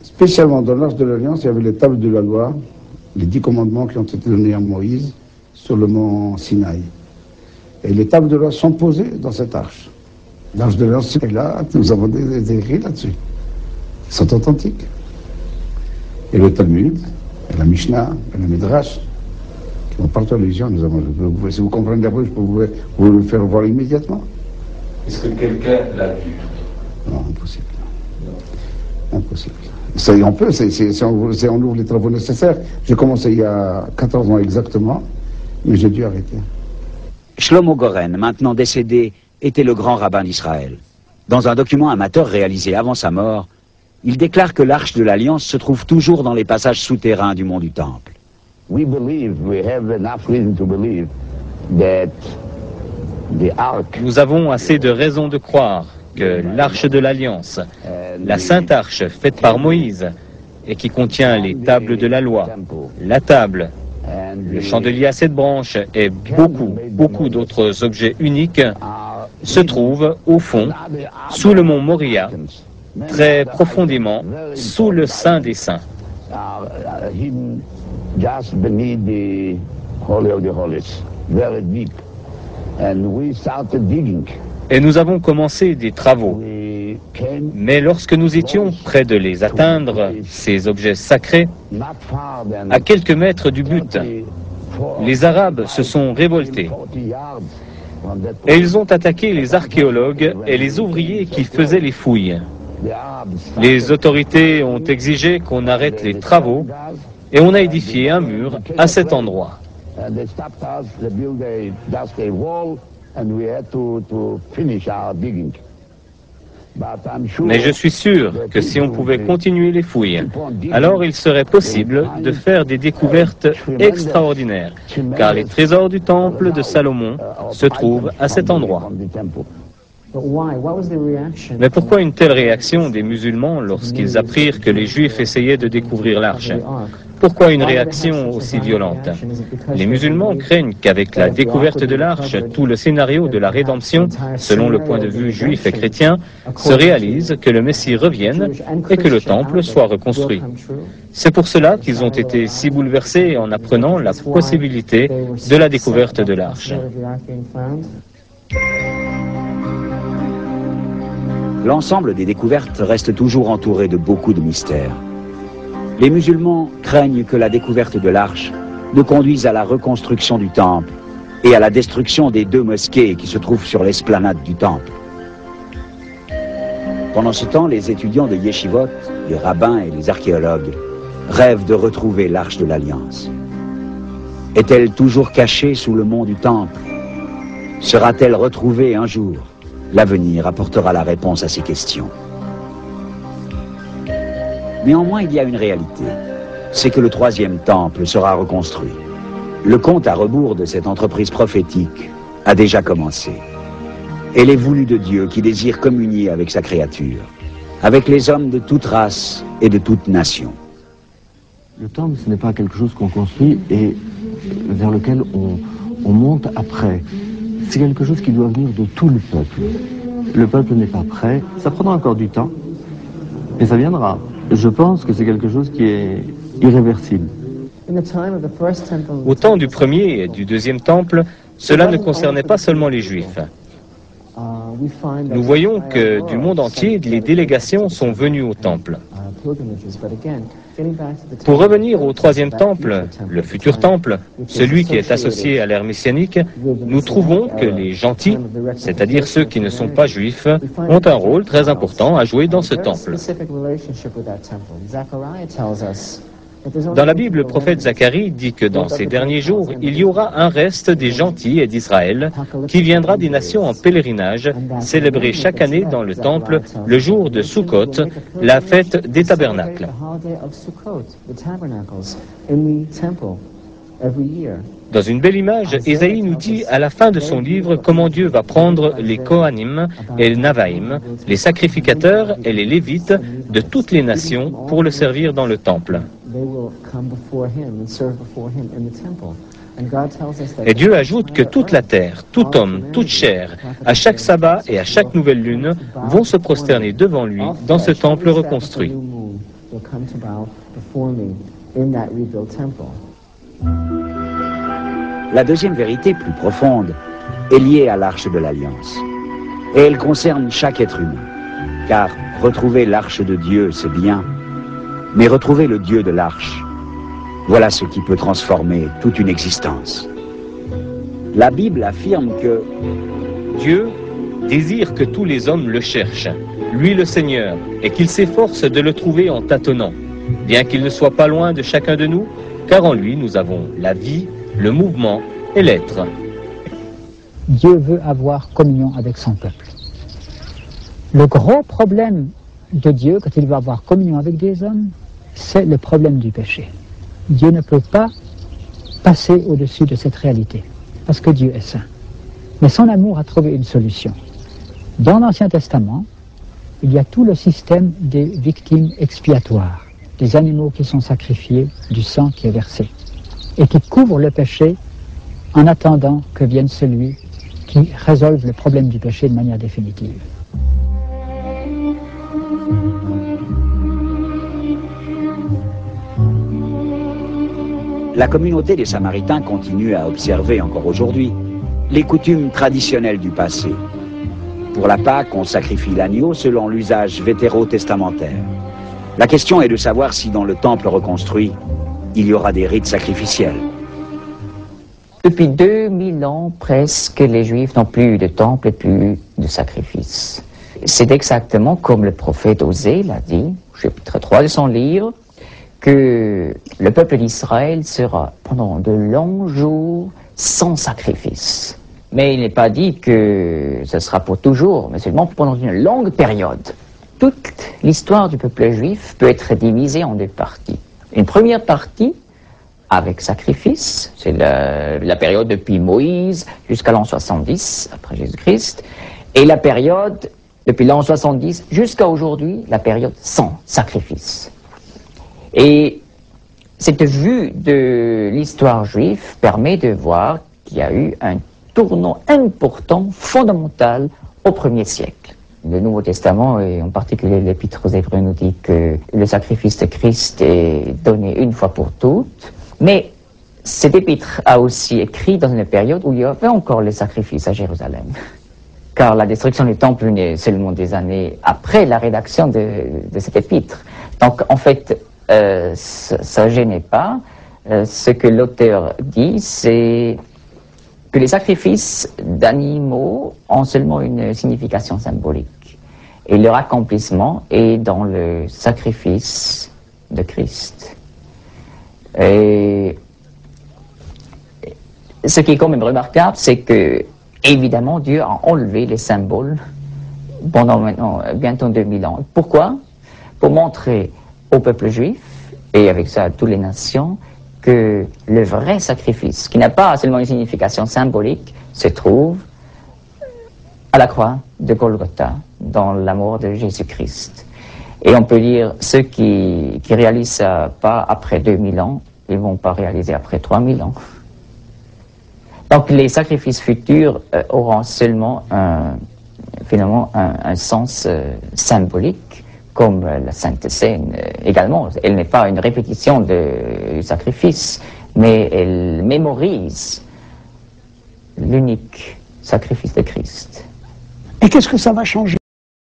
Spécialement dans l'Arche de l'Alliance, il y avait les tables de la loi, les 10 commandements qui ont été donnés à Moïse sur le mont Sinaï. Et les tables de loi sont posées dans cette arche. L'Arche de l'Alliance est là, nous avons des écrits là-dessus. Ils sont authentiques. Et le Talmud, et la Mishnah, et le Midrash, qui vont partout à l'Égypte, nous avons, si vous comprenez d'abord, je peux vous le faire voir immédiatement. Est-ce que quelqu'un l'a vu? Non, impossible. Impossible. On peut, si on ouvre les travaux nécessaires. J'ai commencé il y a 14 ans exactement, mais j'ai dû arrêter. Shlomo Goren, maintenant décédé, était le grand rabbin d'Israël. Dans un document amateur réalisé avant sa mort, il déclare que l'Arche de l'Alliance se trouve toujours dans les passages souterrains du mont du Temple. We have enough reason to believe that the Ark. Nous avons assez de raisons de croire que l'Arche de l'Alliance, la Sainte Arche faite par Moïse et qui contient les tables de la loi, la table, le chandelier à 7 branches et beaucoup d'autres objets uniques se trouvent au fond, sous le mont Moria, très profondément, sous le Saint des Saints. Just beneath the Holy of the Holies, very deep. And we started digging. Et nous avons commencé des travaux. Mais lorsque nous étions près de les atteindre, ces objets sacrés, à quelques mètres du but, les Arabes se sont révoltés. Et ils ont attaqué les archéologues et les ouvriers qui faisaient les fouilles. Les autorités ont exigé qu'on arrête les travaux et on a édifié un mur à cet endroit. Mais je suis sûr que si on pouvait continuer les fouilles, alors il serait possible de faire des découvertes extraordinaires, car les trésors du temple de Salomon se trouvent à cet endroit. Mais pourquoi une telle réaction des musulmans lorsqu'ils apprirent que les Juifs essayaient de découvrir l'arche? Pourquoi une réaction aussi violente? Les musulmans craignent qu'avec la découverte de l'arche, tout le scénario de la rédemption, selon le point de vue juif et chrétien, se réalise, que le Messie revienne et que le temple soit reconstruit. C'est pour cela qu'ils ont été si bouleversés en apprenant la possibilité de la découverte de l'arche. L'ensemble des découvertes reste toujours entouré de beaucoup de mystères. Les musulmans craignent que la découverte de l'arche ne conduise à la reconstruction du temple et à la destruction des 2 mosquées qui se trouvent sur l'esplanade du temple. Pendant ce temps, les étudiants de Yeshivot, les rabbins et les archéologues rêvent de retrouver l'Arche de l'Alliance. Est-elle toujours cachée sous le mont du temple? Sera-t-elle retrouvée un jour? L'avenir apportera la réponse à ces questions. Néanmoins, il y a une réalité. C'est que le 3e temple sera reconstruit. Le compte à rebours de cette entreprise prophétique a déjà commencé. Elle est voulue de Dieu qui désire communier avec sa créature, avec les hommes de toute race et de toute nation. Le temple, ce n'est pas quelque chose qu'on construit et vers lequel on monte après. C'est quelque chose qui doit venir de tout le peuple. Le peuple n'est pas prêt, ça prendra encore du temps, mais ça viendra. Je pense que c'est quelque chose qui est irréversible. Au temps du premier et du 2e temple, cela ne concernait pas seulement les Juifs. Nous voyons que du monde entier, les délégations sont venues au temple. Pour revenir au 3e temple, le futur temple, celui qui est associé à l'ère messianique, nous trouvons que les gentils, c'est-à-dire ceux qui ne sont pas juifs, ont un rôle très important à jouer dans ce temple. Dans la Bible, le prophète Zacharie dit que dans ces derniers jours, il y aura un reste des gentils et d'Israël qui viendra des nations en pèlerinage, célébrer chaque année dans le temple le jour de Sukkot, la fête des tabernacles. Dans une belle image, Ésaïe nous dit à la fin de son livre comment Dieu va prendre les Kohanim et les Navaïm, les sacrificateurs et les Lévites de toutes les nations pour le servir dans le temple. Et Dieu ajoute que toute la terre, tout homme, toute chair, à chaque sabbat et à chaque nouvelle lune, vont se prosterner devant lui dans ce temple reconstruit. La deuxième vérité, plus profonde, est liée à l'Arche de l'Alliance. Et elle concerne chaque être humain. Car retrouver l'Arche de Dieu, c'est bien, mais retrouver le Dieu de l'Arche, voilà ce qui peut transformer toute une existence. La Bible affirme que Dieu désire que tous les hommes le cherchent, lui le Seigneur, et qu'il s'efforce de le trouver en tâtonnant, bien qu'il ne soit pas loin de chacun de nous, car en lui nous avons la vie, le mouvement et l'être. Dieu veut avoir communion avec son peuple. Le gros problème de Dieu, quand il veut avoir communion avec des hommes, c'est le problème du péché. Dieu ne peut pas passer au-dessus de cette réalité, parce que Dieu est saint. Mais son amour a trouvé une solution. Dans l'Ancien Testament, il y a tout le système des victimes expiatoires, des animaux qui sont sacrifiés, du sang qui est versé, et qui couvrent le péché en attendant que vienne celui qui résolve le problème du péché de manière définitive. La communauté des Samaritains continue à observer encore aujourd'hui les coutumes traditionnelles du passé. Pour la Pâque, on sacrifie l'agneau selon l'usage vétérotestamentaire. La question est de savoir si dans le temple reconstruit, il y aura des rites sacrificiels. Depuis 2000 ans presque, les Juifs n'ont plus de temple et plus de sacrifice. C'est exactement comme le prophète Osée l'a dit, chapitre 3 de son livre, que le peuple d'Israël sera pendant de longs jours sans sacrifice. Mais il n'est pas dit que ce sera pour toujours, mais seulement pendant une longue période. Toute l'histoire du peuple juif peut être divisée en deux parties. Une première partie, avec sacrifice, c'est la période depuis Moïse jusqu'à l'an 70, après Jésus-Christ, et la période depuis l'an 70 jusqu'à aujourd'hui, la période sans sacrifice. Et cette vue de l'histoire juive permet de voir qu'il y a eu un tournant important, fondamental, au 1er siècle. Le Nouveau Testament, et en particulier l'Épître aux Hébreux, nous dit que le sacrifice de Christ est donné une fois pour toutes, mais cet épître a aussi écrit dans une période où il y avait encore le sacrifice à Jérusalem. Car la destruction du temple venait seulement des années après la rédaction de cet épître. Donc en fait, ça ne gênait pas. Ce que l'auteur dit, c'est que les sacrifices d'animaux ont seulement une signification symbolique. Et leur accomplissement est dans le sacrifice de Christ. Et ce qui est quand même remarquable, c'est que, évidemment, Dieu a enlevé les symboles pendant maintenant bientôt 2000 ans. Pourquoi? Pour montrer au peuple juif, et avec ça à toutes les nations, que le vrai sacrifice, qui n'a pas seulement une signification symbolique, se trouve à la croix de Golgotha, dans la mort de Jésus-Christ. Et on peut dire, ceux qui réalisent ça pas après 2000 ans, ils ne vont pas réaliser après 3000 ans. Donc les sacrifices futurs auront seulement finalement un sens symbolique, comme la Sainte Seine également. Elle n'est pas une répétition du sacrifice, mais elle mémorise l'unique sacrifice de Christ. Et qu'est-ce que ça va changer ?